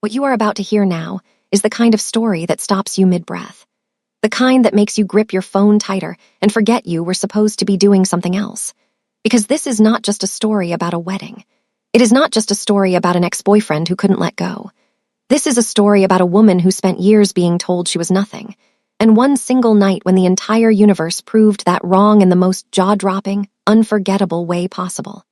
What you are about to hear now is the kind of story that stops you mid-breath. The kind that makes you grip your phone tighter and forget you were supposed to be doing something else. Because this is not just a story about a wedding. It is not just a story about an ex-boyfriend who couldn't let go. This is a story about a woman who spent years being told she was nothing, and one single night when the entire universe proved that wrong in the most jaw-dropping, unforgettable way possible.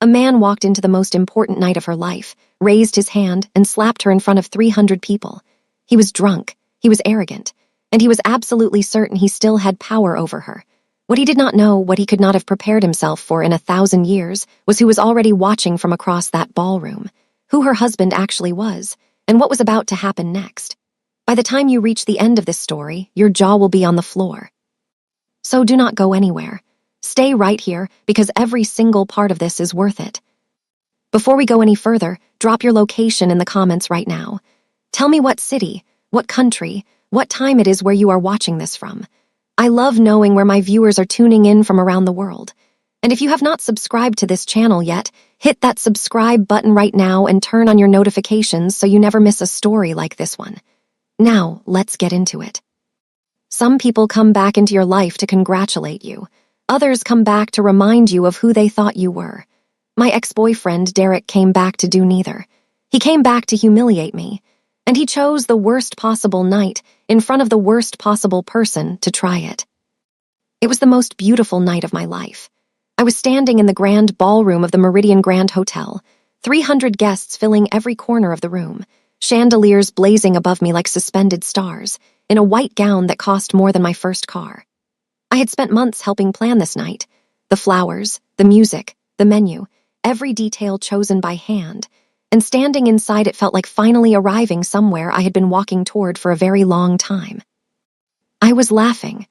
A man walked into the most important night of her life, raised his hand, and slapped her in front of 300 people. He was drunk, he was arrogant, and he was absolutely certain he still had power over her. What he did not know, what he could not have prepared himself for in 1,000 years, was who was already watching from across that ballroom, who her husband actually was, and what was about to happen next. By the time you reach the end of this story, your jaw will be on the floor. So do not go anywhere. Stay right here, because every single part of this is worth it. Before we go any further, drop your location in the comments right now. Tell me what city, what country, what time it is where you are watching this from. I love knowing where my viewers are tuning in from around the world. And if you have not subscribed to this channel yet, hit that subscribe button right now and turn on your notifications so you never miss a story like this one. Now, let's get into it. Some people come back into your life to congratulate you. Others come back to remind you of who they thought you were. My ex-boyfriend, Derek, came back to do neither. He came back to humiliate me. And he chose the worst possible night, in front of the worst possible person, to try it. It was the most beautiful night of my life. I was standing in the grand ballroom of the Meridian Grand Hotel, 300 guests filling every corner of the room, chandeliers blazing above me like suspended stars, in a white gown that cost more than my first car. I had spent months helping plan this night. The flowers, the music, the menu, every detail chosen by hand, and standing inside it felt like finally arriving somewhere I had been walking toward for a very long time. I was laughing.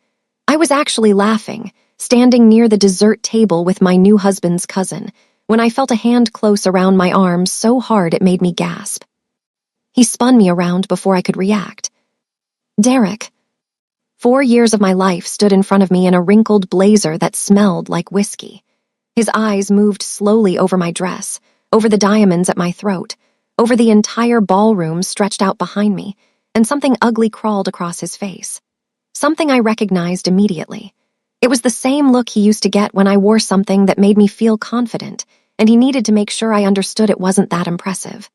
I was actually laughing, standing near the dessert table with my new husband's cousin, when I felt a hand close around my arm so hard it made me gasp. He spun me around before I could react. Derek. 4 years of my life stood in front of me in a wrinkled blazer that smelled like whiskey. His eyes moved slowly over my dress, over the diamonds at my throat, over the entire ballroom stretched out behind me, and something ugly crawled across his face. Something I recognized immediately. It was the same look he used to get when I wore something that made me feel confident, and he needed to make sure I understood it wasn't that impressive.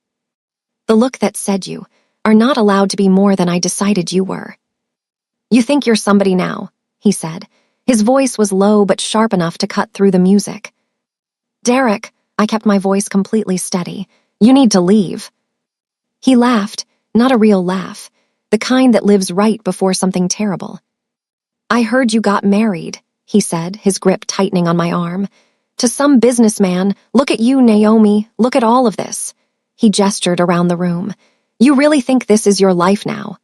The look that said you are not allowed to be more than I decided you were. You think you're somebody now, he said. His voice was low but sharp enough to cut through the music. Derek, I kept my voice completely steady. You need to leave. He laughed, not a real laugh, the kind that lives right before something terrible. I heard you got married, he said, his grip tightening on my arm. To some businessman, look at you, Naomi, look at all of this. He gestured around the room. You really think this is your life now?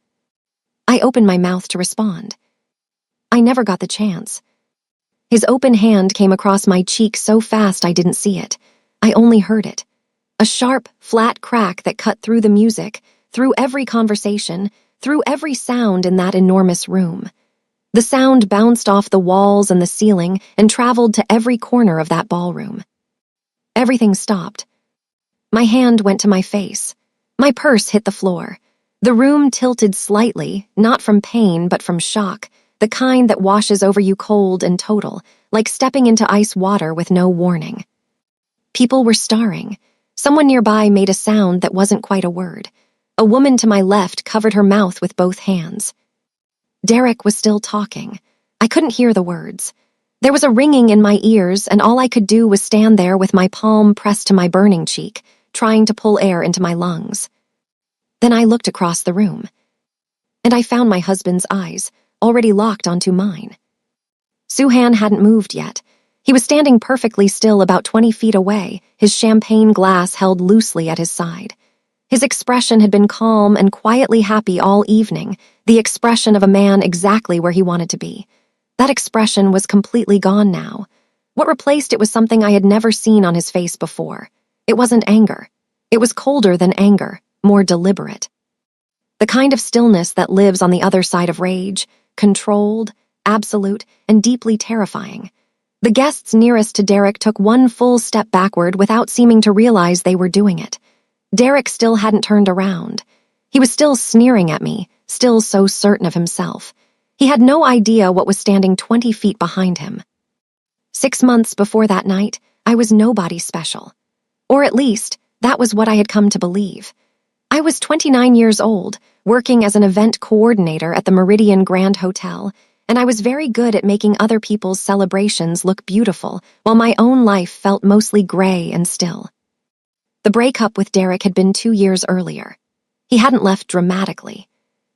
I opened my mouth to respond. I never got the chance. His open hand came across my cheek so fast I didn't see it. I only heard it. A sharp, flat crack that cut through the music, through every conversation, through every sound in that enormous room. The sound bounced off the walls and the ceiling and traveled to every corner of that ballroom. Everything stopped. My hand went to my face. My purse hit the floor. The room tilted slightly, not from pain but from shock, the kind that washes over you cold and total, like stepping into ice water with no warning. People were staring. Someone nearby made a sound that wasn't quite a word. A woman to my left covered her mouth with both hands. Derek was still talking. I couldn't hear the words. There was a ringing in my ears, and all I could do was stand there with my palm pressed to my burning cheek, trying to pull air into my lungs. Then I looked across the room, and I found my husband's eyes, already locked onto mine. Suhan hadn't moved yet. He was standing perfectly still about 20 feet away, his champagne glass held loosely at his side. His expression had been calm and quietly happy all evening, the expression of a man exactly where he wanted to be. That expression was completely gone now. What replaced it was something I had never seen on his face before. It wasn't anger. It was colder than anger, more deliberate. The kind of stillness that lives on the other side of rage, controlled, absolute, and deeply terrifying. The guests nearest to Derek took one full step backward without seeming to realize they were doing it. Derek still hadn't turned around. He was still sneering at me, still so certain of himself. He had no idea what was standing 20 feet behind him. 6 months before that night, I was nobody special. Or at least, that was what I had come to believe. I was 29 years old, working as an event coordinator at the Meridian Grand Hotel, and I was very good at making other people's celebrations look beautiful, while my own life felt mostly gray and still. The breakup with Derek had been 2 years earlier. He hadn't left dramatically.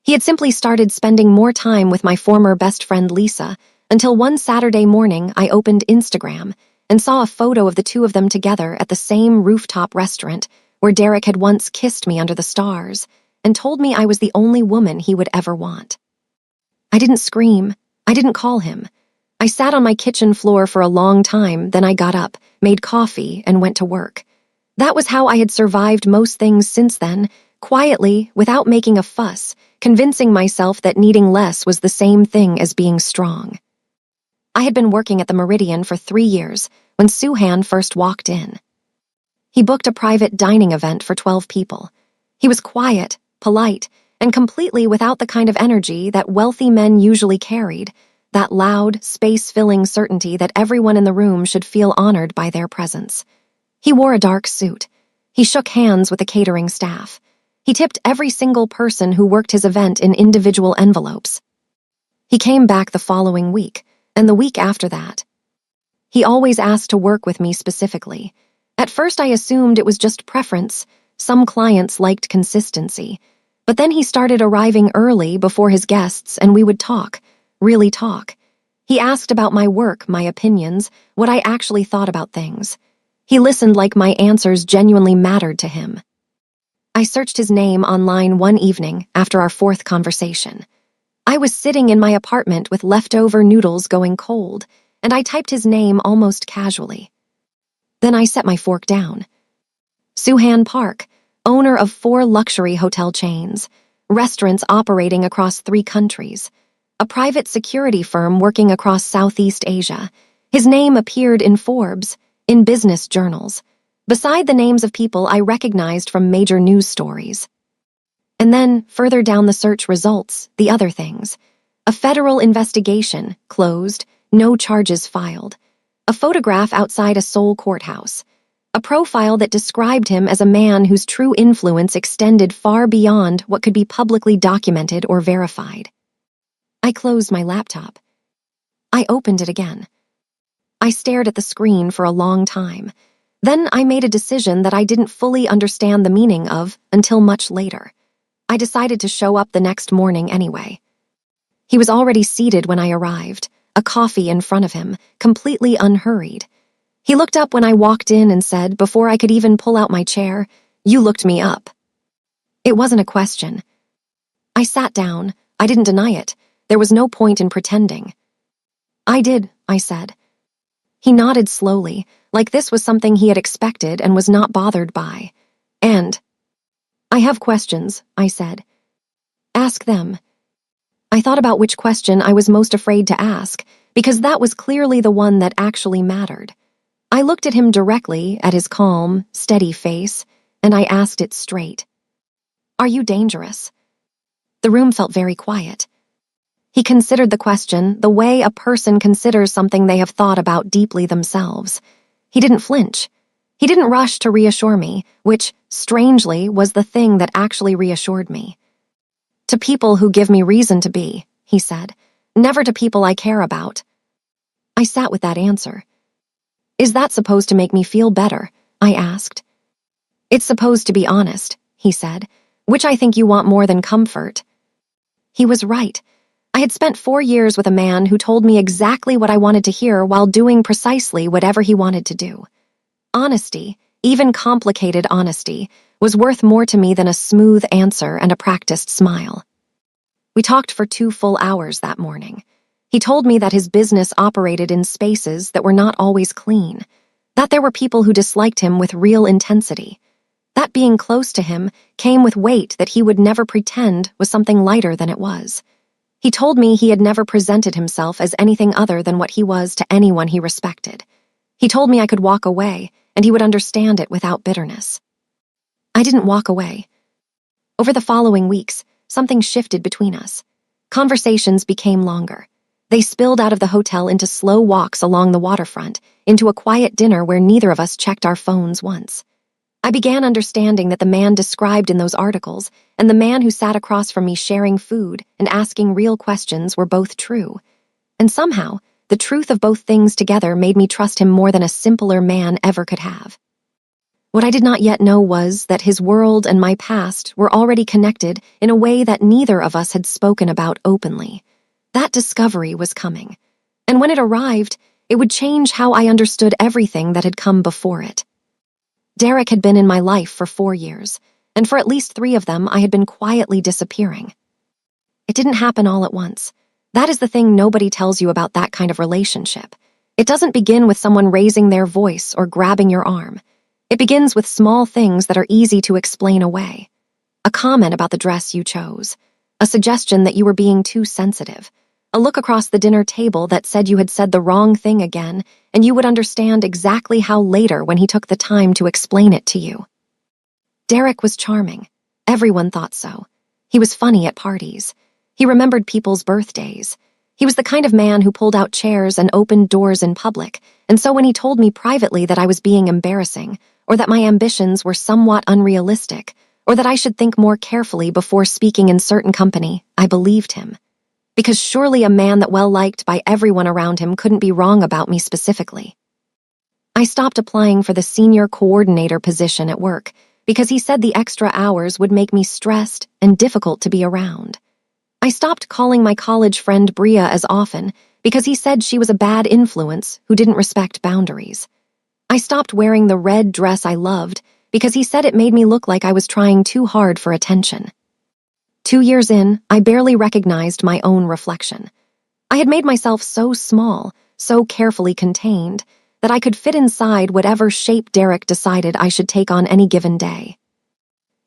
He had simply started spending more time with my former best friend Lisa, until one Saturday morning I opened Instagram and saw a photo of the two of them together at the same rooftop restaurant where Derek had once kissed me under the stars and told me I was the only woman he would ever want. I didn't scream. I didn't call him. I sat on my kitchen floor for a long time, then I got up, made coffee, and went to work. That was how I had survived most things since then, quietly, without making a fuss, convincing myself that needing less was the same thing as being strong. I had been working at the Meridian for 3 years when Suhan first walked in. He booked a private dining event for 12 people. He was quiet, polite, and completely without the kind of energy that wealthy men usually carried, that loud, space-filling certainty that everyone in the room should feel honored by their presence. He wore a dark suit. He shook hands with the catering staff. He tipped every single person who worked his event in individual envelopes. He came back the following week, and the week after that. He always asked to work with me specifically. At first I assumed it was just preference. Some clients liked consistency. But then he started arriving early before his guests, and we would talk, really talk. He asked about my work, my opinions, what I actually thought about things. He listened like my answers genuinely mattered to him. I searched his name online one evening after our 4th conversation. I was sitting in my apartment with leftover noodles going cold, and I typed his name almost casually. Then I set my fork down. Suhan Park, owner of 4 luxury hotel chains, restaurants operating across 3 countries, a private security firm working across Southeast Asia. His name appeared in Forbes, in business journals, beside the names of people I recognized from major news stories. And then, further down the search results, the other things. A federal investigation, closed, no charges filed. A photograph outside a Seoul courthouse. A profile that described him as a man whose true influence extended far beyond what could be publicly documented or verified. I closed my laptop. I opened it again. I stared at the screen for a long time. Then I made a decision that I didn't fully understand the meaning of until much later. I decided to show up the next morning anyway. He was already seated when I arrived, a coffee in front of him, completely unhurried. He looked up when I walked in and said, before I could even pull out my chair, "You looked me up." It wasn't a question. I sat down. I didn't deny it. There was no point in pretending. "I did," I said. He nodded slowly, like this was something he had expected and was not bothered by. "And I have questions," I said. "Ask them." I thought about which question I was most afraid to ask, because that was clearly the one that actually mattered. I looked at him directly, at his calm, steady face, and I asked it straight. "Are you dangerous?" The room felt very quiet. He considered the question the way a person considers something they have thought about deeply themselves. He didn't flinch. He didn't rush to reassure me, which, strangely, was the thing that actually reassured me. "To people who give me reason to be," he said, "never to people I care about." I sat with that answer. "Is that supposed to make me feel better?" I asked. "It's supposed to be honest," he said, "which I think you want more than comfort." He was right. I had spent 4 years with a man who told me exactly what I wanted to hear while doing precisely whatever he wanted to do. Honesty, even complicated honesty, was worth more to me than a smooth answer and a practiced smile. We talked for 2 full hours that morning. He told me that his business operated in spaces that were not always clean, that there were people who disliked him with real intensity, that being close to him came with weight that he would never pretend was something lighter than it was. He told me he had never presented himself as anything other than what he was to anyone he respected. He told me I could walk away, and he would understand it without bitterness. I didn't walk away. Over the following weeks, something shifted between us. Conversations became longer. They spilled out of the hotel into slow walks along the waterfront, into a quiet dinner where neither of us checked our phones once. I began understanding that the man described in those articles and the man who sat across from me sharing food and asking real questions were both true. And somehow, the truth of both things together made me trust him more than a simpler man ever could have. What I did not yet know was that his world and my past were already connected in a way that neither of us had spoken about openly. That discovery was coming. And when it arrived, it would change how I understood everything that had come before it. Derek had been in my life for 4 years, and for at least 3 of them I had been quietly disappearing. It didn't happen all at once. That is the thing nobody tells you about that kind of relationship. It doesn't begin with someone raising their voice or grabbing your arm. It begins with small things that are easy to explain away. A comment about the dress you chose. A suggestion that you were being too sensitive. A look across the dinner table that said you had said the wrong thing again, and you would understand exactly how later when he took the time to explain it to you. Derek was charming. Everyone thought so. He was funny at parties. He remembered people's birthdays. He was the kind of man who pulled out chairs and opened doors in public, and so when he told me privately that I was being embarrassing, or that my ambitions were somewhat unrealistic, or that I should think more carefully before speaking in certain company, I believed him. Because surely a man that well liked by everyone around him couldn't be wrong about me specifically. I stopped applying for the senior coordinator position at work because he said the extra hours would make me stressed and difficult to be around. I stopped calling my college friend Bria as often because he said she was a bad influence who didn't respect boundaries. I stopped wearing the red dress I loved because he said it made me look like I was trying too hard for attention. 2 years in, I barely recognized my own reflection. I had made myself so small, so carefully contained, that I could fit inside whatever shape Derek decided I should take on any given day.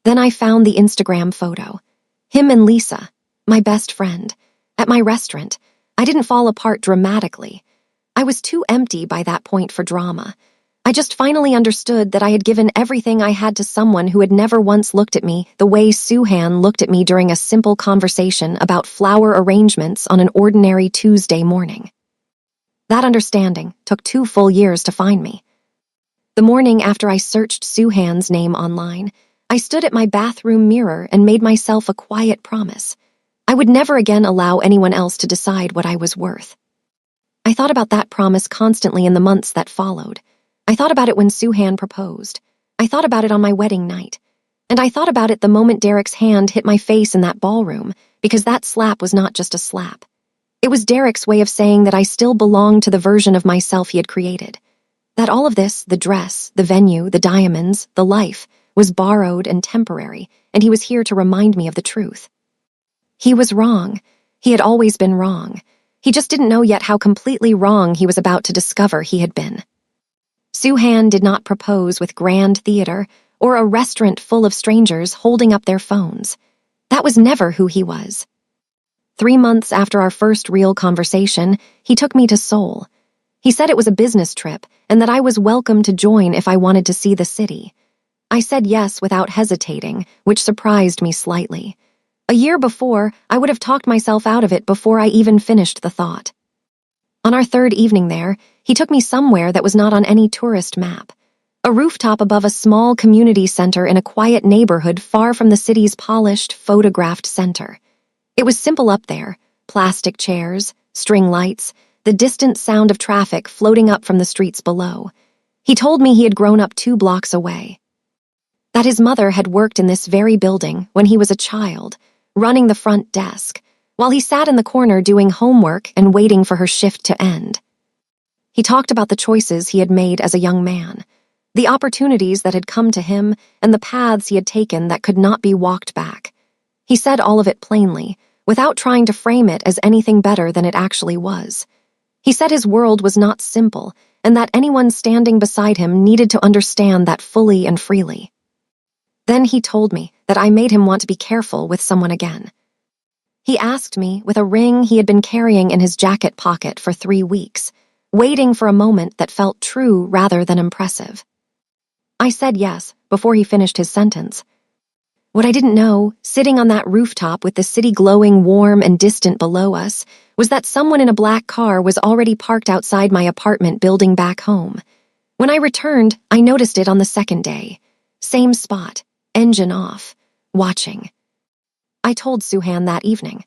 Then I found the Instagram photo. Him and Lisa, my best friend, at my restaurant. I didn't fall apart dramatically. I was too empty by that point for drama. I just finally understood that I had given everything I had to someone who had never once looked at me the way Suhan looked at me during a simple conversation about flower arrangements on an ordinary Tuesday morning. That understanding took 2 full years to find me. The morning after I searched Suhan's name online, I stood at my bathroom mirror and made myself a quiet promise. I would never again allow anyone else to decide what I was worth. I thought about that promise constantly in the months that followed. I thought about it when Suhan proposed. I thought about it on my wedding night. And I thought about it the moment Derek's hand hit my face in that ballroom, because that slap was not just a slap. It was Derek's way of saying that I still belonged to the version of myself he had created. That all of this, the dress, the venue, the diamonds, the life, was borrowed and temporary, and he was here to remind me of the truth. He was wrong. He had always been wrong. He just didn't know yet how completely wrong he was about to discover he had been. Suhan did not propose with grand theater or a restaurant full of strangers holding up their phones. That was never who he was. 3 months after our first real conversation, he took me to Seoul. He said it was a business trip and that I was welcome to join if I wanted to see the city. I said yes without hesitating, which surprised me slightly. A year before, I would have talked myself out of it before I even finished the thought. On our 3rd evening there, he took me somewhere that was not on any tourist map. A rooftop above a small community center in a quiet neighborhood far from the city's polished, photographed center. It was simple up there, plastic chairs, string lights, the distant sound of traffic floating up from the streets below. He told me he had grown up 2 blocks away. That his mother had worked in this very building when he was a child, running the front desk, while he sat in the corner doing homework and waiting for her shift to end. He talked about the choices he had made as a young man, the opportunities that had come to him, and the paths he had taken that could not be walked back. He said all of it plainly, without trying to frame it as anything better than it actually was. He said his world was not simple, and that anyone standing beside him needed to understand that fully and freely. Then he told me that I made him want to be careful with someone again. He asked me with a ring he had been carrying in his jacket pocket for 3 weeks, waiting for a moment that felt true rather than impressive. I said yes before he finished his sentence. What I didn't know, sitting on that rooftop with the city glowing warm and distant below us, was that someone in a black car was already parked outside my apartment building back home. When I returned, I noticed it on the second day. Same spot, engine off, watching. I told Suhan that evening.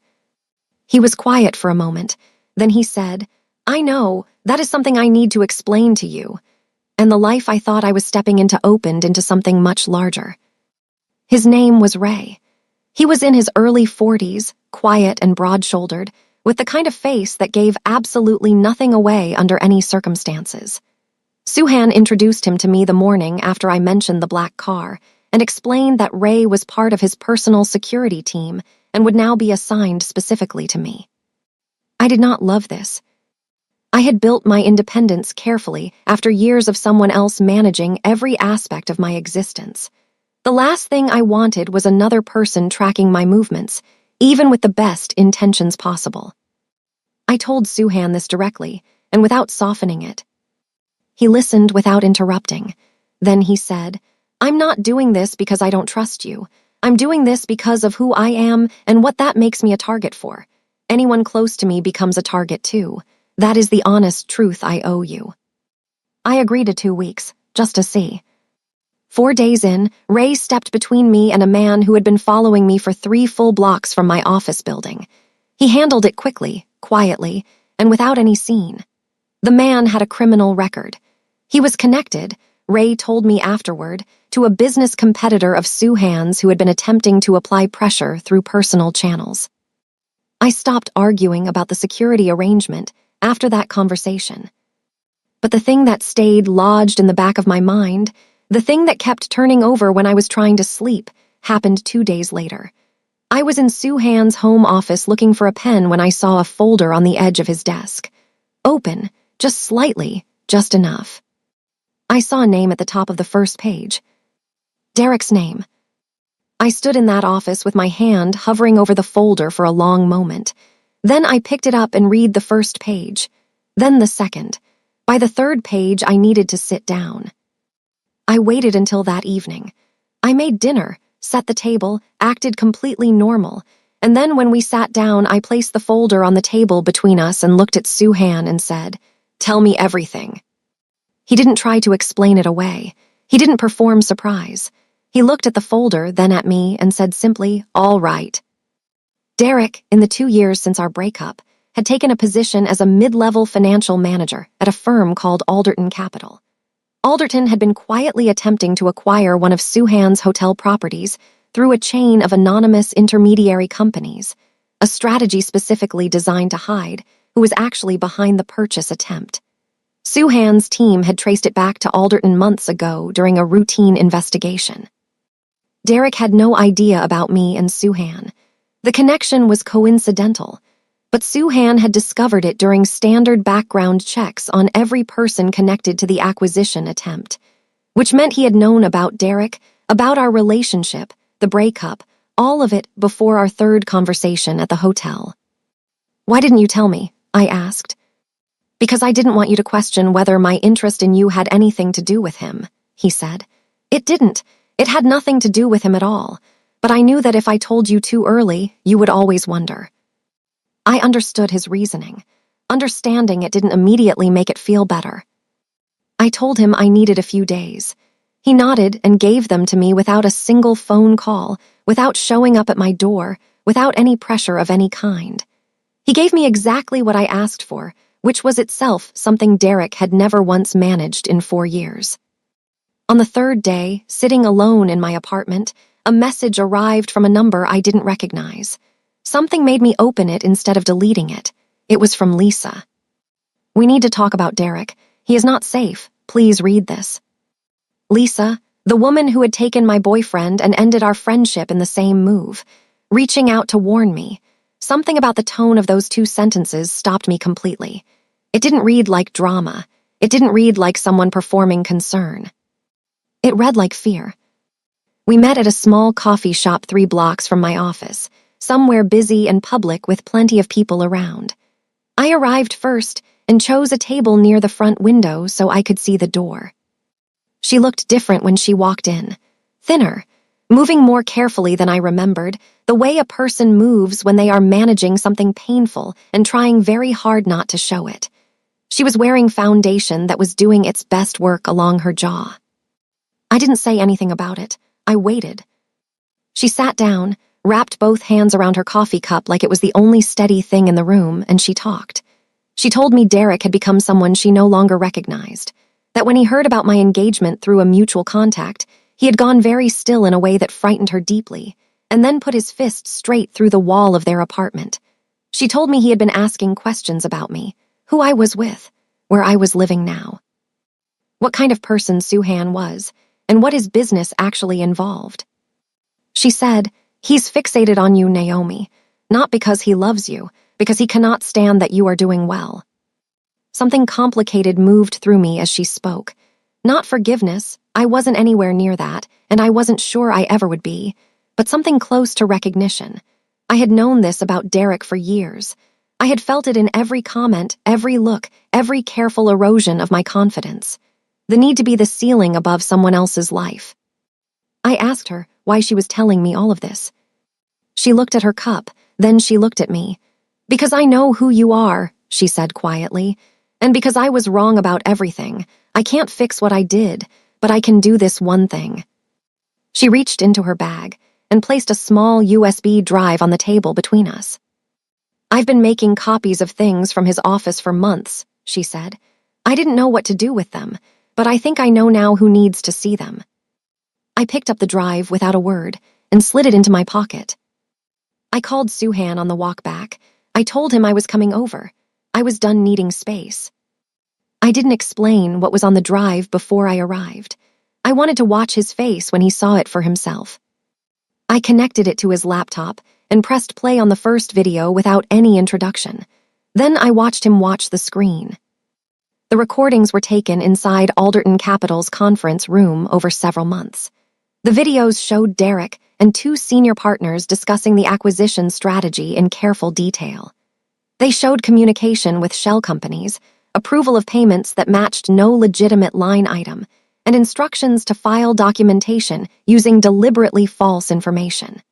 He was quiet for a moment. Then he said, "I know, that is something I need to explain to you." And the life I thought I was stepping into opened into something much larger. His name was Ray. He was in his early 40s, quiet and broad-shouldered, with the kind of face that gave absolutely nothing away under any circumstances. Suhan introduced him to me the morning after I mentioned the black car and explained that Ray was part of his personal security team and would now be assigned specifically to me. I did not love this. I had built my independence carefully after years of someone else managing every aspect of my existence. The last thing I wanted was another person tracking my movements, even with the best intentions possible. I told Suhan this directly, and without softening it. He listened without interrupting. Then he said, "I'm not doing this because I don't trust you. I'm doing this because of who I am and what that makes me a target for. Anyone close to me becomes a target too. That is the honest truth I owe you." I agreed to 2 weeks, just to see. 4 days in, Ray stepped between me and a man who had been following me for 3 full blocks from my office building. He handled it quickly, quietly, and without any scene. The man had a criminal record. He was connected, Ray told me afterward, to a business competitor of Suhan's who had been attempting to apply pressure through personal channels. I stopped arguing about the security arrangement after that conversation. But the thing that stayed lodged in the back of my mind, the thing that kept turning over when I was trying to sleep, happened 2 days later. I was in Suhan's home office looking for a pen when I saw a folder on the edge of his desk. Open, just slightly, just enough. I saw a name at the top of the first page. Derek's name. I stood in that office with my hand hovering over the folder for a long moment. Then I picked it up and read the first page. Then the second. By the third page, I needed to sit down. I waited until that evening. I made dinner, set the table, acted completely normal, and then when we sat down, I placed the folder on the table between us and looked at Suhan and said, "Tell me everything." He didn't try to explain it away. He didn't perform surprise. He looked at the folder, then at me, and said simply, "All right." Derek, in the 2 years since our breakup, had taken a position as a mid-level financial manager at a firm called Alderton Capital. Alderton had been quietly attempting to acquire one of Suhan's hotel properties through a chain of anonymous intermediary companies, a strategy specifically designed to hide who was actually behind the purchase attempt. Suhan's team had traced it back to Alderton months ago during a routine investigation. Derek had no idea about me and Suhan. The connection was coincidental, but Suhan had discovered it during standard background checks on every person connected to the acquisition attempt, which meant he had known about Derek, about our relationship, the breakup, all of it before our third conversation at the hotel. "Why didn't you tell me?" I asked. "Because I didn't want you to question whether my interest in you had anything to do with him," he said. "It didn't. It had nothing to do with him at all. But I knew that if I told you too early, you would always wonder." I understood his reasoning. Understanding it didn't immediately make it feel better. I told him I needed a few days. He nodded and gave them to me without a single phone call, without showing up at my door, without any pressure of any kind. He gave me exactly what I asked for, which was itself something Derek had never once managed in 4 years. On the third day, sitting alone in my apartment, a message arrived from a number I didn't recognize. Something made me open it instead of deleting it. It was from Lisa. "We need to talk about Derek. He is not safe. Please read this." Lisa, the woman who had taken my boyfriend and ended our friendship in the same move, reaching out to warn me. Something about the tone of those 2 sentences stopped me completely. It didn't read like drama. It didn't read like someone performing concern. It read like fear. We met at a small coffee shop 3 blocks from my office, somewhere busy and public with plenty of people around. I arrived first and chose a table near the front window so I could see the door. She looked different when she walked in. Thinner, moving more carefully than I remembered, the way a person moves when they are managing something painful and trying very hard not to show it. She was wearing foundation that was doing its best work along her jaw. I didn't say anything about it. I waited. She sat down, wrapped both hands around her coffee cup like it was the only steady thing in the room, and she talked. She told me Derek had become someone she no longer recognized, that when he heard about my engagement through a mutual contact, he had gone very still in a way that frightened her deeply, and then put his fist straight through the wall of their apartment. She told me he had been asking questions about me, who I was with, where I was living now, what kind of person Suhan was, and what his business actually involved. She said, "He's fixated on you, Naomi, not because he loves you, because he cannot stand that you are doing well." Something complicated moved through me as she spoke. Not forgiveness, I wasn't anywhere near that, and I wasn't sure I ever would be, but something close to recognition. I had known this about Derek for years. I had felt it in every comment, every look, every careful erosion of my confidence. The need to be the ceiling above someone else's life. I asked her why she was telling me all of this. She looked at her cup, then she looked at me. "Because I know who you are," she said quietly, "and because I was wrong about everything. I can't fix what I did, but I can do this one thing." She reached into her bag and placed a small USB drive on the table between us. "I've been making copies of things from his office for months," she said. "I didn't know what to do with them, but I think I know now who needs to see them." I picked up the drive without a word and slid it into my pocket. I called Suhan on the walk back. I told him I was coming over. I was done needing space. I didn't explain what was on the drive before I arrived. I wanted to watch his face when he saw it for himself. I connected it to his laptop and pressed play on the first video without any introduction. Then I watched him watch the screen. The recordings were taken inside Alderton Capital's conference room over several months. The videos showed Derek and two senior partners discussing the acquisition strategy in careful detail. They showed communication with shell companies, approval of payments that matched no legitimate line item, and instructions to file documentation using deliberately false information.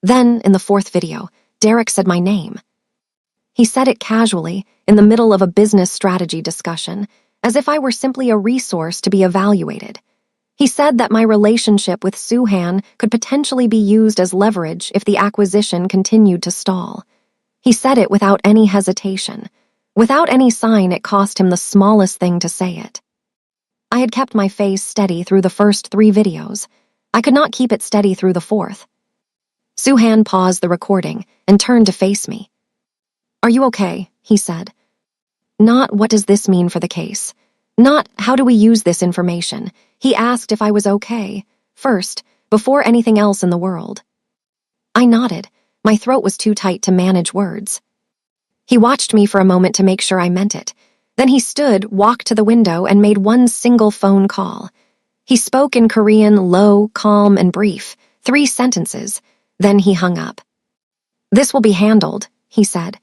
Then, in the fourth video, Derek said my name. He said it casually, in the middle of a business strategy discussion, as if I were simply a resource to be evaluated. He said that my relationship with Suhan could potentially be used as leverage if the acquisition continued to stall. He said it without any hesitation. Without any sign it cost him the smallest thing to say it. I had kept my face steady through the first 3 videos. I could not keep it steady through the 4th. Suhan paused the recording and turned to face me. "Are you okay?" he said. Not what does this mean for the case. Not how do we use this information. He asked if I was okay, first, before anything else in the world. I nodded. My throat was too tight to manage words. He watched me for a moment to make sure I meant it. Then he stood, walked to the window, and made one single phone call. He spoke in Korean, low, calm, and brief, 3 sentences. Then he hung up. "This will be handled," he said.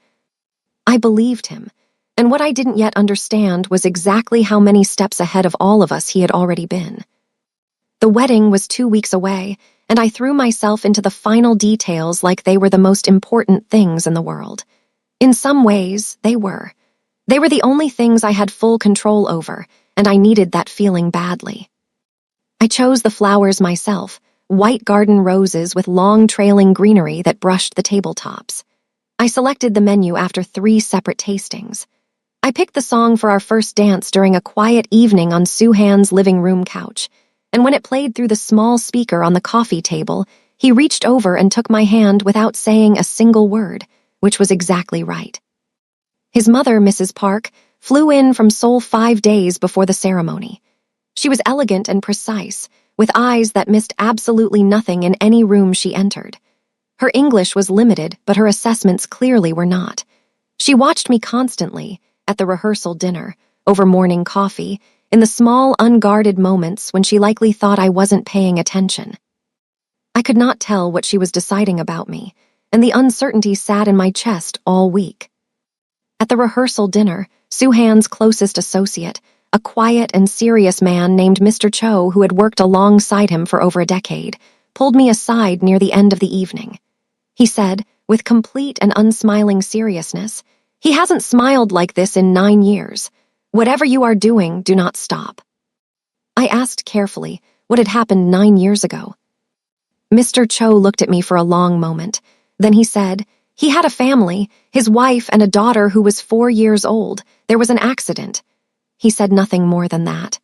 I believed him, and what I didn't yet understand was exactly how many steps ahead of all of us he had already been. The wedding was 2 weeks away, and I threw myself into the final details like they were the most important things in the world. In some ways, they were. They were the only things I had full control over, and I needed that feeling badly. I chose the flowers myself, white garden roses with long trailing greenery that brushed the tabletops. I selected the menu after 3 separate tastings. I picked the song for our first dance during a quiet evening on Suhan's living room couch, and when it played through the small speaker on the coffee table, he reached over and took my hand without saying a single word, which was exactly right. His mother, Mrs. Park, flew in from Seoul 5 days before the ceremony. She was elegant and precise, with eyes that missed absolutely nothing in any room she entered. Her English was limited, but her assessments clearly were not. She watched me constantly, at the rehearsal dinner, over morning coffee, in the small, unguarded moments when she likely thought I wasn't paying attention. I could not tell what she was deciding about me, and the uncertainty sat in my chest all week. At the rehearsal dinner, Suhan's closest associate, a quiet and serious man named Mr. Cho who had worked alongside him for over a decade, pulled me aside near the end of the evening. He said, with complete and unsmiling seriousness, "He hasn't smiled like this in 9 years. Whatever you are doing, do not stop." I asked carefully what had happened 9 years ago. Mr. Cho looked at me for a long moment. Then he said, "He had a family, his wife and a daughter who was 4 years old. There was an accident." He said nothing more than that.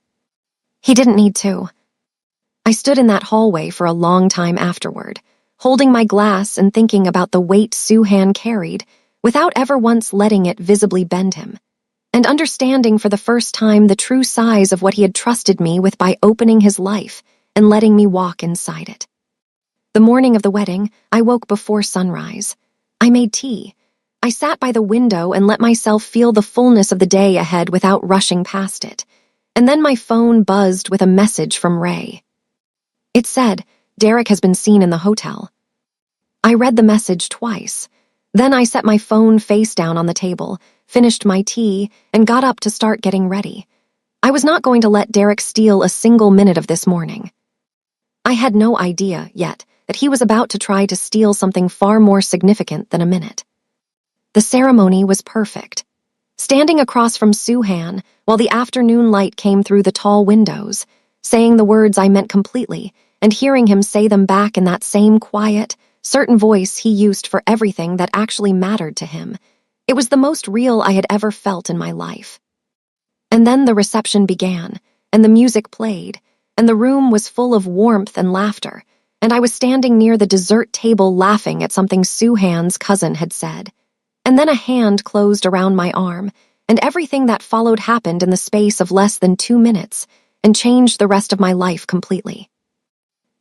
He didn't need to. I stood in that hallway for a long time afterward, holding my glass and thinking about the weight Soo-han carried, without ever once letting it visibly bend him, and understanding for the first time the true size of what he had trusted me with by opening his life and letting me walk inside it. The morning of the wedding, I woke before sunrise. I made tea. I sat by the window and let myself feel the fullness of the day ahead without rushing past it. And then my phone buzzed with a message from Ray. It said, "Derek has been seen in the hotel." I read the message twice. Then I set my phone face down on the table, finished my tea, and got up to start getting ready. I was not going to let Derek steal a single minute of this morning. I had no idea, yet, that he was about to try to steal something far more significant than a minute. The ceremony was perfect. Standing across from Soo-han, while the afternoon light came through the tall windows, saying the words I meant completely, and hearing him say them back in that same quiet, certain voice he used for everything that actually mattered to him, it was the most real I had ever felt in my life. And then the reception began, and the music played, and the room was full of warmth and laughter, and I was standing near the dessert table laughing at something Soo-han's cousin had said. And then a hand closed around my arm, and everything that followed happened in the space of less than 2 minutes and changed the rest of my life completely.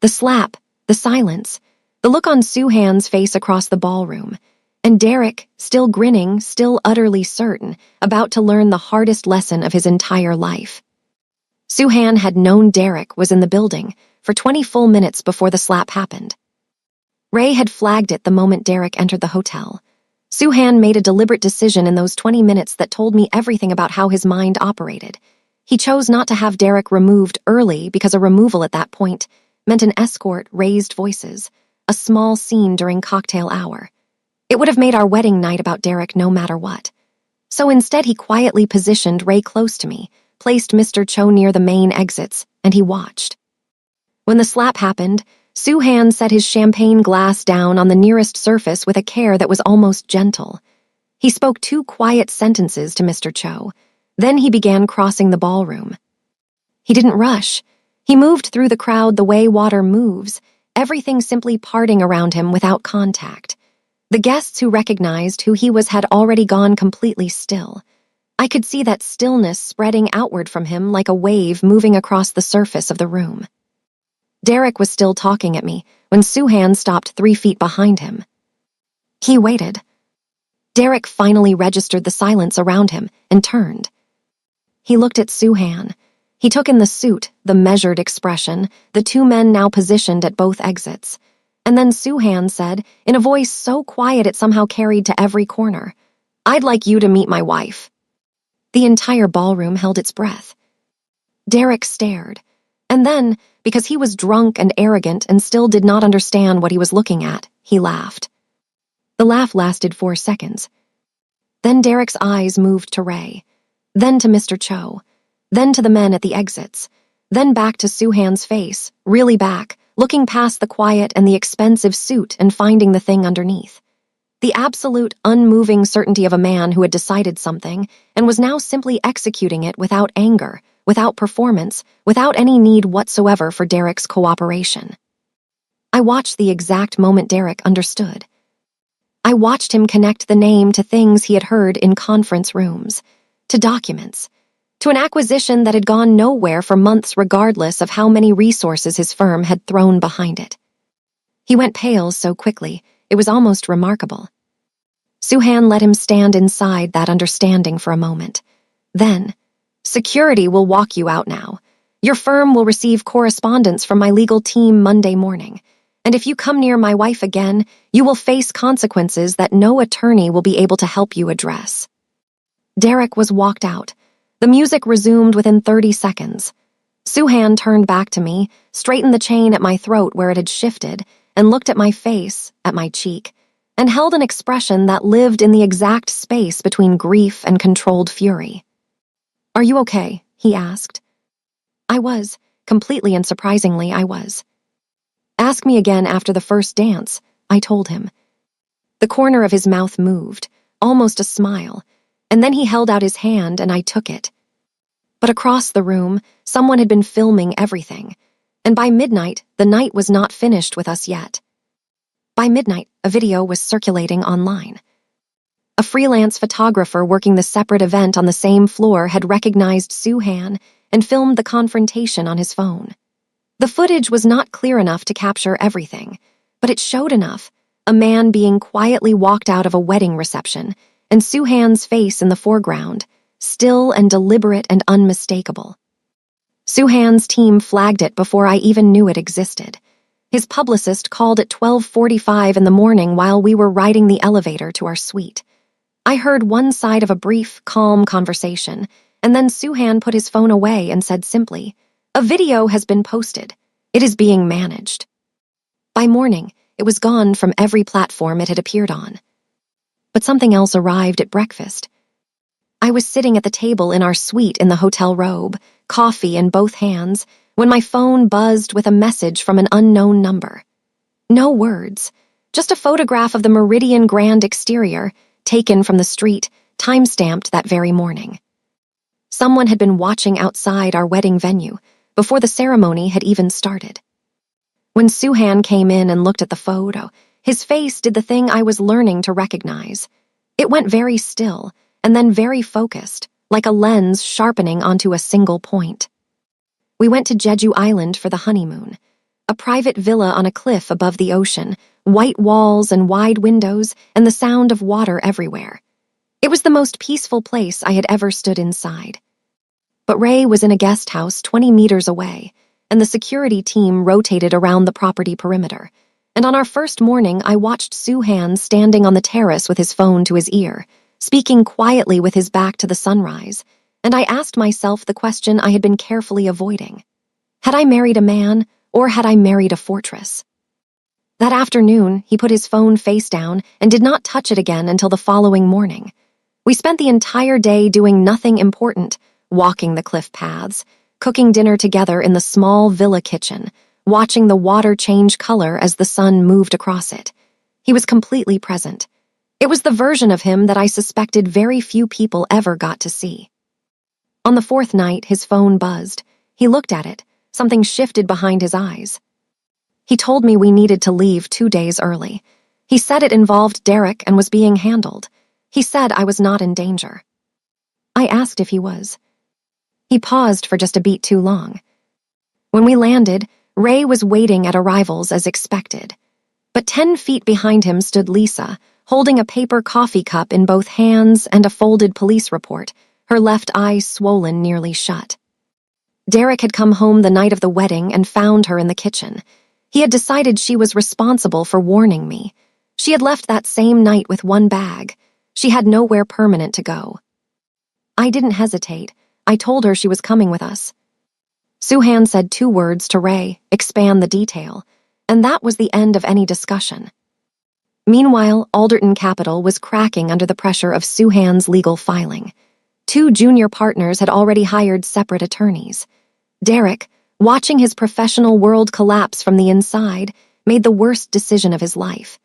The slap, the silence, the look on Soo-han's face across the ballroom, and Derek, still grinning, still utterly certain, about to learn the hardest lesson of his entire life. Soo-han had known Derek was in the building for 20 full minutes before the slap happened. Ray had flagged it the moment Derek entered the hotel. Soo-han made a deliberate decision in those 20 minutes that told me everything about how his mind operated. He chose not to have Derek removed early because a removal at that point meant an escort, raised voices, a small scene during cocktail hour. It would have made our wedding night about Derek no matter what. So instead he quietly positioned Ray close to me, placed Mr. Cho near the main exits, and he watched. When the slap happened, Soo-han set his champagne glass down on the nearest surface with a care that was almost gentle. He spoke 2 quiet sentences to Mr. Cho. Then he began crossing the ballroom. He didn't rush. He moved through the crowd the way water moves, everything simply parting around him without contact. The guests who recognized who he was had already gone completely still. I could see that stillness spreading outward from him like a wave moving across the surface of the room. Derek was still talking at me when Soo-han stopped 3 feet behind him. He waited. Derek finally registered the silence around him and turned. He looked at Soo-han. He took in the suit, the measured expression, the 2 men now positioned at both exits. And then Soo-han said, in a voice so quiet it somehow carried to every corner, "I'd like you to meet my wife." The entire ballroom held its breath. Derek stared. And then, because he was drunk and arrogant and still did not understand what he was looking at, he laughed. The laugh lasted 4 seconds. Then Derek's eyes moved to Ray, then to Mr. Cho, then to the men at the exits, then back to Soo-han's face, really back, looking past the quiet and the expensive suit and finding the thing underneath. The absolute, unmoving certainty of a man who had decided something and was now simply executing it without anger, without performance, without any need whatsoever for Derek's cooperation. I watched the exact moment Derek understood. I watched him connect the name to things he had heard in conference rooms, to documents, to an acquisition that had gone nowhere for months regardless of how many resources his firm had thrown behind it. He went pale so quickly, it was almost remarkable. Soo-han let him stand inside that understanding for a moment. Then, "Security will walk you out now. Your firm will receive correspondence from my legal team Monday morning. And if you come near my wife again, you will face consequences that no attorney will be able to help you address." Derek was walked out. The music resumed within 30 seconds. Suhan turned back to me, straightened the chain at my throat where it had shifted, and looked at my face, at my cheek, and held an expression that lived in the exact space between grief and controlled fury. "Are you okay?" he asked. I was. Completely and surprisingly, I was. "Ask me again after the first dance," I told him. The corner of his mouth moved, almost a smile, and then he held out his hand and I took it. But across the room, someone had been filming everything, and by midnight, the night was not finished with us yet. By midnight, a video was circulating online. A freelance photographer working the separate event on the same floor had recognized Suhan and filmed the confrontation on his phone. The footage was not clear enough to capture everything, but it showed enough: a man being quietly walked out of a wedding reception, and Suhan's face in the foreground, still and deliberate and unmistakable. Suhan's team flagged it before I even knew it existed. His publicist called at 12:45 in the morning while we were riding the elevator to our suite. I heard one side of a brief, calm conversation, and then Suhan put his phone away and said simply, "A video has been posted. It is being managed." By morning, it was gone from every platform it had appeared on. But something else arrived at breakfast. I was sitting at the table in our suite in the hotel robe, coffee in both hands, when my phone buzzed with a message from an unknown number. No words, just a photograph of the Meridian Grand exterior, taken from the street, time-stamped that very morning. Someone had been watching outside our wedding venue, before the ceremony had even started. When Suhan came in and looked at the photo, his face did the thing I was learning to recognize. It went very still, and then very focused, like a lens sharpening onto a single point. We went to Jeju Island for the honeymoon, a private villa on a cliff above the ocean, white walls and wide windows, and the sound of water everywhere. It was the most peaceful place I had ever stood inside. But Ray was in a guest house 20 meters away, and the security team rotated around the property perimeter. And on our first morning, I watched Suhan standing on the terrace with his phone to his ear, speaking quietly with his back to the sunrise, and I asked myself the question I had been carefully avoiding. Had I married a man, or had I married a fortress? That afternoon, he put his phone face down and did not touch it again until the following morning. We spent the entire day doing nothing important, walking the cliff paths, cooking dinner together in the small villa kitchen, watching the water change color as the sun moved across it. He was completely present. It was the version of him that I suspected very few people ever got to see. On the fourth night, his phone buzzed. He looked at it. Something shifted behind his eyes. He told me we needed to leave 2 days early. He said it involved Derek and was being handled. He said I was not in danger. I asked if he was. He paused for just a beat too long. When we landed, Ray was waiting at arrivals as expected. But 10 feet behind him stood Lisa, holding a paper coffee cup in both hands and a folded police report, her left eye swollen nearly shut. Derek had come home the night of the wedding and found her in the kitchen. He had decided she was responsible for warning me. She had left that same night with one bag. She had nowhere permanent to go. I didn't hesitate. I told her she was coming with us. Suhan said 2 words to Ray, expand the detail, and that was the end of any discussion. Meanwhile, Alderton Capital was cracking under the pressure of Suhan's legal filing. 2 junior partners had already hired separate attorneys. Derek, watching his professional world collapse from the inside, made the worst decision of his life.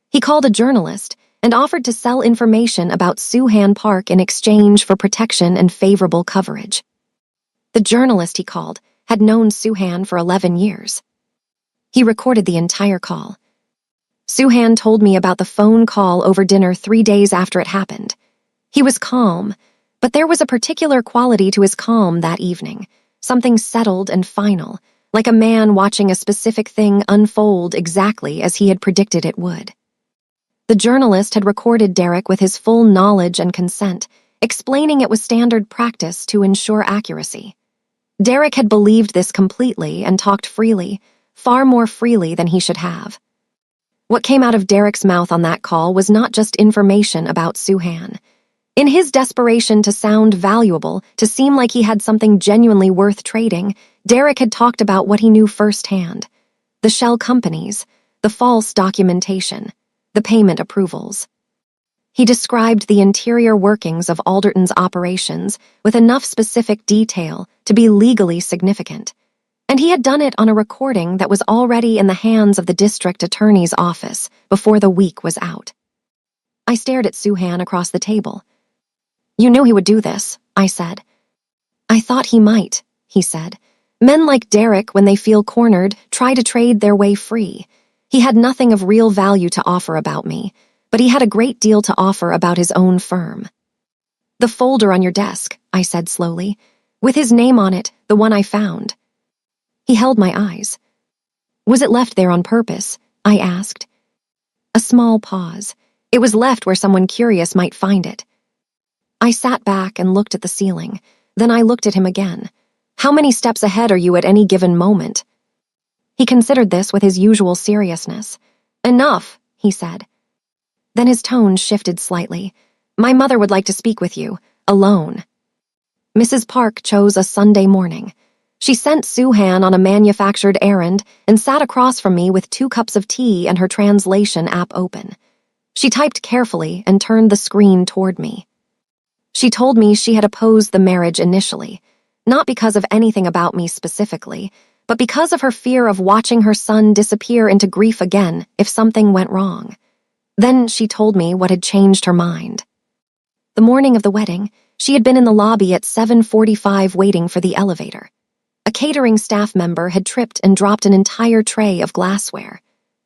He called a journalist and offered to sell information about Suhan Park in exchange for protection and favorable coverage. The journalist he called had known Suhan for 11 years. He recorded the entire call. Suhan told me about the phone call over dinner 3 days after it happened. He was calm, but there was a particular quality to his calm that evening, something settled and final, like a man watching a specific thing unfold exactly as he had predicted it would. The journalist had recorded Derek with his full knowledge and consent, explaining it was standard practice to ensure accuracy. Derek had believed this completely and talked freely, far more freely than he should have. What came out of Derek's mouth on that call was not just information about Suhan. In his desperation to sound valuable, to seem like he had something genuinely worth trading, Derek had talked about what he knew firsthand: the shell companies, the false documentation, the payment approvals. He described the interior workings of Alderton's operations with enough specific detail to be legally significant. And he had done it on a recording that was already in the hands of the district attorney's office before the week was out. I stared at Suhan across the table. "You knew he would do this," I said. "I thought he might," he said. "Men like Derek, when they feel cornered, try to trade their way free. He had nothing of real value to offer about me, but he had a great deal to offer about his own firm." "The folder on your desk," I said slowly, "with his name on it, the one I found." He held my eyes. "Was it left there on purpose?" I asked. A small pause. It was left where someone curious might find it. I sat back and looked at the ceiling. Then I looked at him again. "How many steps ahead are you at any given moment?" He considered this with his usual seriousness. "Enough," he said. Then his tone shifted slightly. "My mother would like to speak with you, alone." Mrs. Park chose a Sunday morning. She sent Suhan on a manufactured errand and sat across from me with 2 cups of tea and her translation app open. She typed carefully and turned the screen toward me. She told me she had opposed the marriage initially, not because of anything about me specifically, but because of her fear of watching her son disappear into grief again if something went wrong. Then she told me what had changed her mind. The morning of the wedding, she had been in the lobby at 7:45 waiting for the elevator. A catering staff member had tripped and dropped an entire tray of glassware.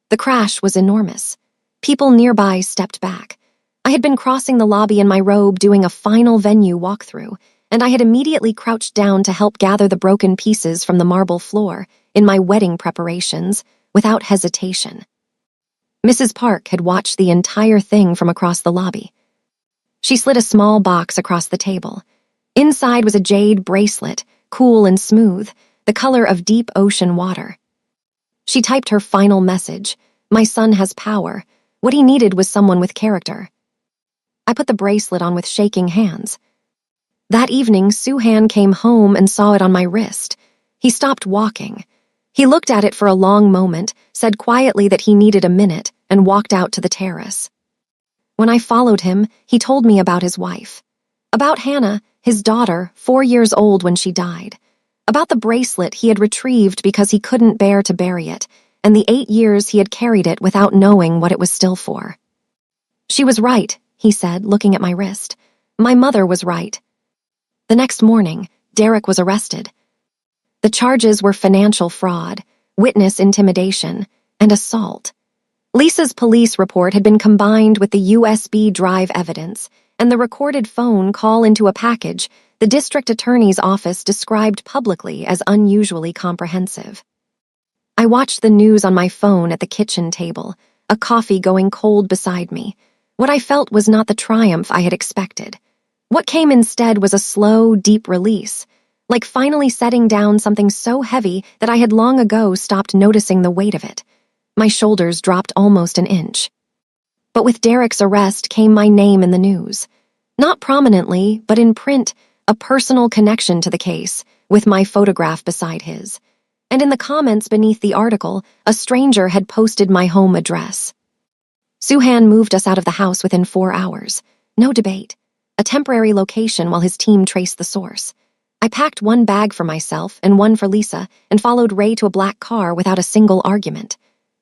The crash was enormous. People nearby stepped back. I had been crossing the lobby in my robe doing a final venue walkthrough, and I had immediately crouched down to help gather the broken pieces from the marble floor in my wedding preparations without hesitation. Mrs. Park had watched the entire thing from across the lobby. She slid a small box across the table. Inside was a jade bracelet, cool and smooth, the color of deep ocean water. She typed her final message: "My son has power. What he needed was someone with character." I put the bracelet on with shaking hands. That evening, Suhan came home and saw it on my wrist. He stopped walking. He looked at it for a long moment, said quietly that he needed a minute, and walked out to the terrace. When I followed him, he told me about his wife. About Hannah, his daughter, 4 years old when she died. About the bracelet he had retrieved because he couldn't bear to bury it, and the 8 years he had carried it without knowing what it was still for. "She was right," he said, looking at my wrist. "My mother was right." The next morning, Derek was arrested. The charges were financial fraud, witness intimidation, and assault. Lisa's police report had been combined with the USB drive evidence, and the recorded phone call into a package the district attorney's office described publicly as unusually comprehensive. I watched the news on my phone at the kitchen table, a coffee going cold beside me. What I felt was not the triumph I had expected. What came instead was a slow, deep release, like finally setting down something so heavy that I had long ago stopped noticing the weight of it. My shoulders dropped almost an inch. But with Derek's arrest came my name in the news. Not prominently, but in print, a personal connection to the case, with my photograph beside his. And in the comments beneath the article, a stranger had posted my home address. Suhan moved us out of the house within 4 hours. No debate. A temporary location while his team traced the source. I packed 1 bag for myself and 1 for Lisa and followed Ray to a black car without a single argument.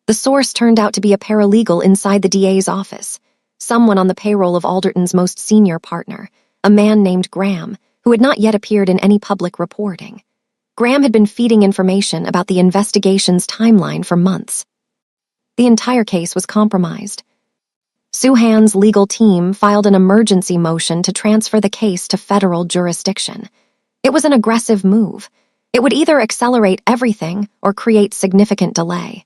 The source turned out to be a paralegal inside the DA's office, someone on the payroll of Alderton's most senior partner, a man named Graham, who had not yet appeared in any public reporting. Graham had been feeding information about the investigation's timeline for months. The entire case was compromised. Suhan's legal team filed an emergency motion to transfer the case to federal jurisdiction. It was an aggressive move. It would either accelerate everything or create significant delay.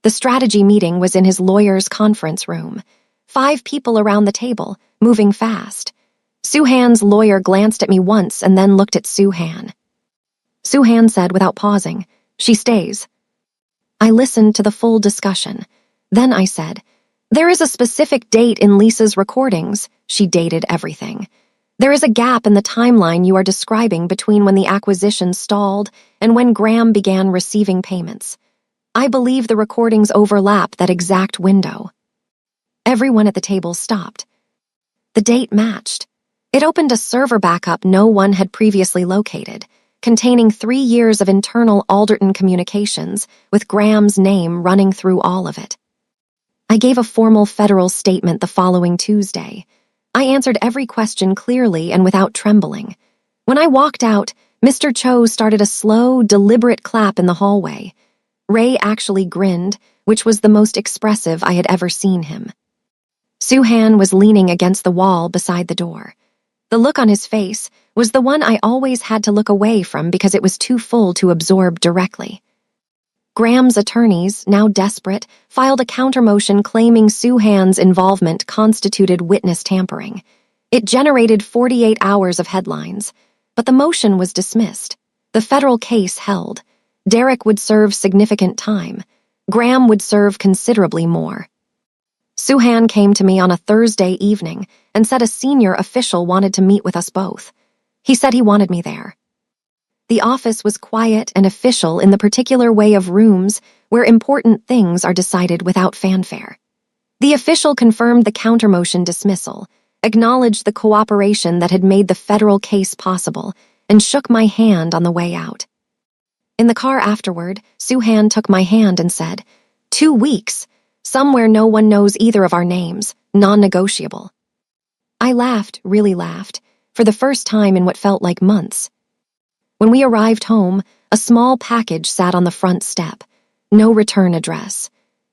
The strategy meeting was in his lawyer's conference room. 5 people around the table, moving fast. Suhan's lawyer glanced at me once and then looked at Suhan. Suhan said without pausing, "She stays." I listened to the full discussion. Then I said, There is a specific date in Lisa's recordings. She dated everything. There is a gap in the timeline you are describing between when the acquisition stalled and when Graham began receiving payments. I believe the recordings overlap that exact window. Everyone at the table stopped. The date matched. It opened a server backup no one had previously located, containing 3 years of internal Alderton communications, with Graham's name running through all of it. I gave a formal federal statement the following Tuesday. I answered every question clearly and without trembling. When I walked out, Mr. Cho started a slow, deliberate clap in the hallway. Ray actually grinned, which was the most expressive I had ever seen him. Suhan was leaning against the wall beside the door. The look on his face was the one I always had to look away from because it was too full to absorb directly. Graham's attorneys, now desperate, filed a countermotion claiming Suhan's involvement constituted witness tampering. It generated 48 hours of headlines, but the motion was dismissed. The federal case held. Derek would serve significant time. Graham would serve considerably more. Suhan came to me on a Thursday evening and said a senior official wanted to meet with us both. He said he wanted me there. The office was quiet and official in the particular way of rooms where important things are decided without fanfare. The official confirmed the countermotion dismissal, acknowledged the cooperation that had made the federal case possible, and shook my hand on the way out. In the car afterward, Suhan took my hand and said, 2 weeks, somewhere no one knows either of our names, non-negotiable. I laughed, really laughed, for the first time in what felt like months. When we arrived home, a small package sat on the front step. No return address.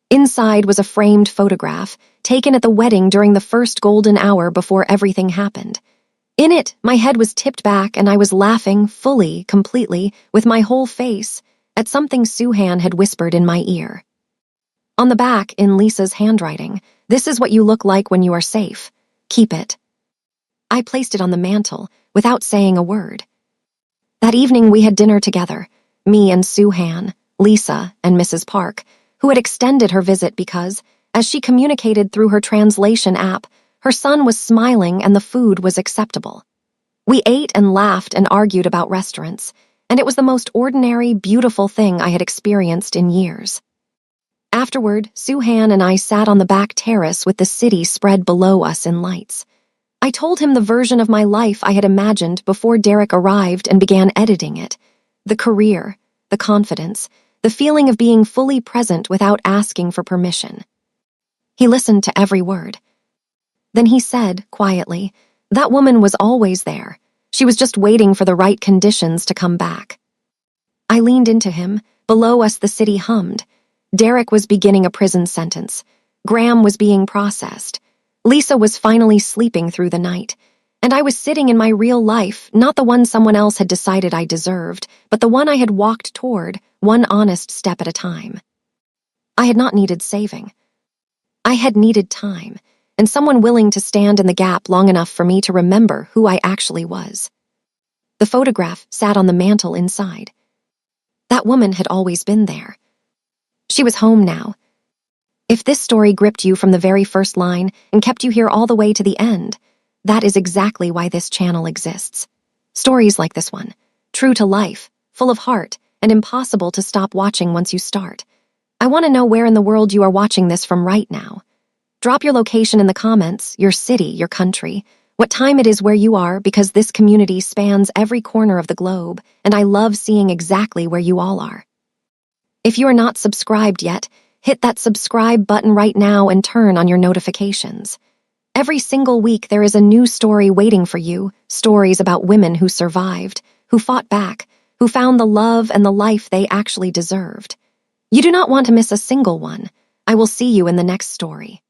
Inside was a framed photograph, taken at the wedding during the first golden hour before everything happened. In it, my head was tipped back and I was laughing fully, completely, with my whole face, at something Suhan had whispered in my ear. On the back, in Lisa's handwriting, "This is what you look like when you are safe. Keep it." I placed it on the mantel, without saying a word. That evening we had dinner together, me and Suhan, Lisa, and Mrs. Park, who had extended her visit because, as she communicated through her translation app, her son was smiling and the food was acceptable. We ate and laughed and argued about restaurants, and it was the most ordinary, beautiful thing I had experienced in years. Afterward, Suhan and I sat on the back terrace with the city spread below us in lights. I told him the version of my life I had imagined before Derek arrived and began editing it. The career, the confidence, the feeling of being fully present without asking for permission. He listened to every word. Then he said, quietly, "That woman was always there. She was just waiting for the right conditions to come back." I leaned into him. Below us the city hummed. Derek was beginning a prison sentence. Graham was being processed. Lisa was finally sleeping through the night, and I was sitting in my real life, not the one someone else had decided I deserved, but the one I had walked toward, one honest step at a time. I had not needed saving. I had needed time, and someone willing to stand in the gap long enough for me to remember who I actually was. The photograph sat on the mantel inside. That woman had always been there. She was home now. If this story gripped you from the very first line and kept you here all the way to the end, that is exactly why this channel exists. Stories like this one, true to life, full of heart, and impossible to stop watching once you start. I want to know where in the world you are watching this from right now. Drop your location in the comments, your city, your country, what time it is where you are, because this community spans every corner of the globe, and I love seeing exactly where you all are. If you are not subscribed yet, hit that subscribe button right now and turn on your notifications. Every single week there is a new story waiting for you, stories about women who survived, who fought back, who found the love and the life they actually deserved. You do not want to miss a single one. I will see you in the next story.